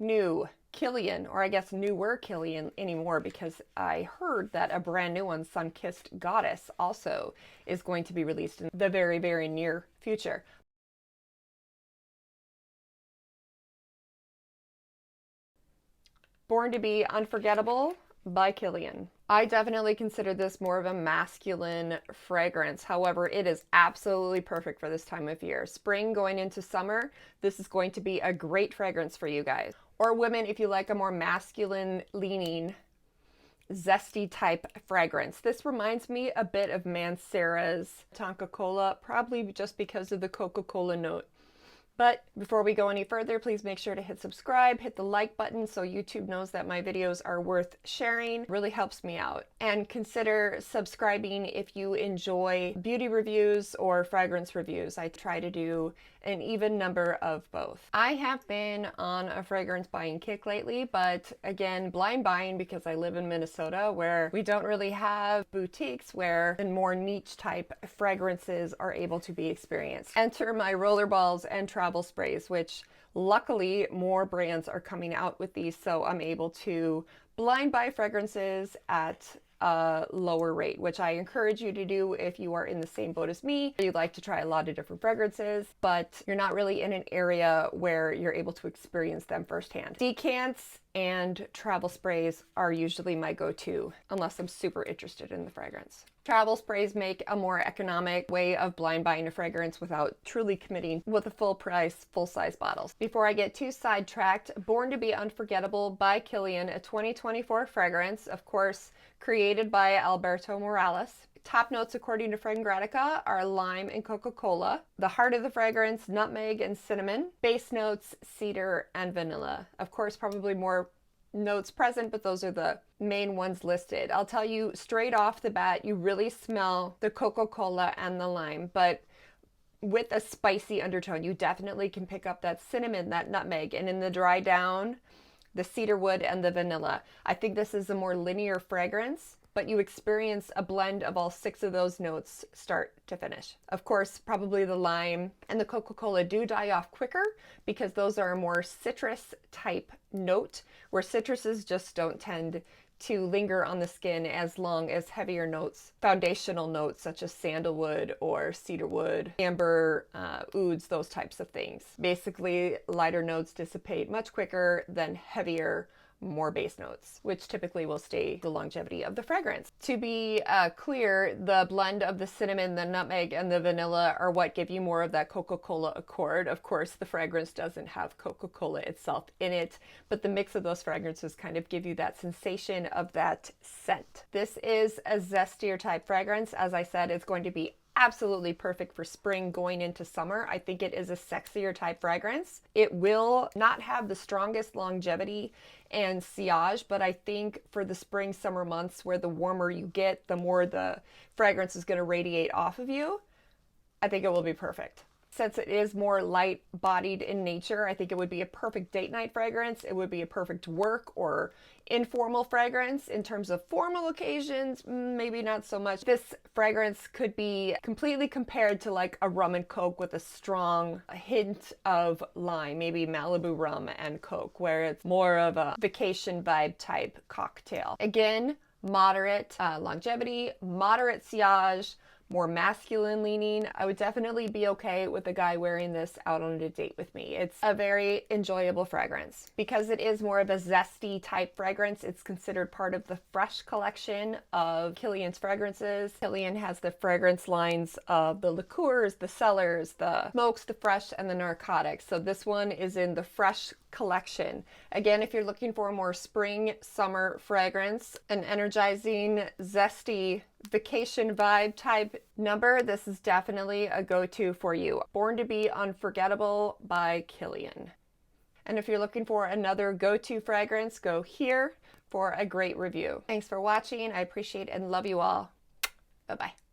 new Kilian, or I guess newer Kilian anymore, because I heard that a brand new one, Sun-Kissed Goddess, also is going to be released in the very, very near future. Born to Be Unforgettable by Kilian. I definitely consider this more of a masculine fragrance. However, it is absolutely perfect for this time of year. Spring going into summer, this is going to be a great fragrance for you guys. Or women, if you like a more masculine leaning, zesty type fragrance. This reminds me a bit of Mancera's Tonka Cola, probably just because of the Coca-Cola note. But before we go any further, please make sure to hit subscribe, hit the like button so YouTube knows that my videos are worth sharing. It really helps me out. And consider subscribing if you enjoy beauty reviews or fragrance reviews. I try to do an even number of both. I have been on a fragrance buying kick lately, but again, blind buying because I live in Minnesota where we don't really have boutiques where more niche type fragrances are able to be experienced. Enter my rollerballs and travel sprays, which luckily more brands are coming out with these, so I'm able to blind buy fragrances at a lower rate, which I encourage you to do if you are in the same boat as me. You'd like to try a lot of different fragrances, but you're not really in an area where you're able to experience them firsthand. Decants and travel sprays are usually my go-to, unless I'm super interested in the fragrance. Travel sprays make a more economic way of blind buying a fragrance without truly committing with the full price, full-size bottles. Before I get too sidetracked, Born to Be Unforgettable by Kilian, a 2024 fragrance, of course, created by Alberto Morales. Top notes according to Fragrantica are lime and Coca-Cola. The heart of the fragrance, nutmeg and cinnamon. Base notes, cedar and vanilla. Of course, probably more notes present, but those are the main ones listed. I'll tell you straight off the bat, you really smell the Coca-Cola and the lime, but with a spicy undertone. You definitely can pick up that cinnamon, that nutmeg, and in the dry down, the cedar wood and the vanilla. I think this is a more linear fragrance, but you experience a blend of all 6 of those notes start to finish. Of course, probably the lime and the Coca-Cola do die off quicker because those are a more citrus type note, where citruses just don't tend to linger on the skin as long as heavier notes, foundational notes such as sandalwood or cedarwood, amber, ouds, those types of things. Basically, lighter notes dissipate much quicker than heavier, more base notes, which typically will stay the longevity of the fragrance. To be clear, the blend of the cinnamon, the nutmeg, and the vanilla are what give you more of that Coca-Cola accord. Of course, the fragrance doesn't have Coca-Cola itself in it, but the mix of those fragrances kind of give you that sensation of that scent. This is a zestier type fragrance. As I said, it's going to be absolutely perfect for spring going into summer. I think it is a sexier type fragrance. It will not have the strongest longevity and sillage, but I think for the spring summer months where the warmer you get, the more the fragrance is going to radiate off of you, I think it will be perfect. Since it is more light bodied in nature, I think it would be a perfect date night fragrance. It would be a perfect work or informal fragrance. In terms of formal occasions, maybe not so much. This fragrance could be completely compared to like a rum and coke with a strong hint of lime, maybe Malibu rum and coke, where it's more of a vacation vibe type cocktail. Again, moderate longevity, moderate sillage, more masculine leaning. I would definitely be okay with a guy wearing this out on a date with me. It's a very enjoyable fragrance. Because it is more of a zesty type fragrance, it's considered part of the Fresh collection of Kilian's fragrances. Kilian has the fragrance lines of the liqueurs, the cellars, the smokes, the fresh, and the narcotics. So this one is in the Fresh collection. Again, if you're looking for a more spring, summer fragrance, an energizing, zesty, vacation vibe type number, this is definitely a go-to for you. Born to Be Unforgettable by Kilian. And if you're looking for another go-to fragrance, go here for a great review. Thanks for watching. I appreciate and love you all. Bye-bye.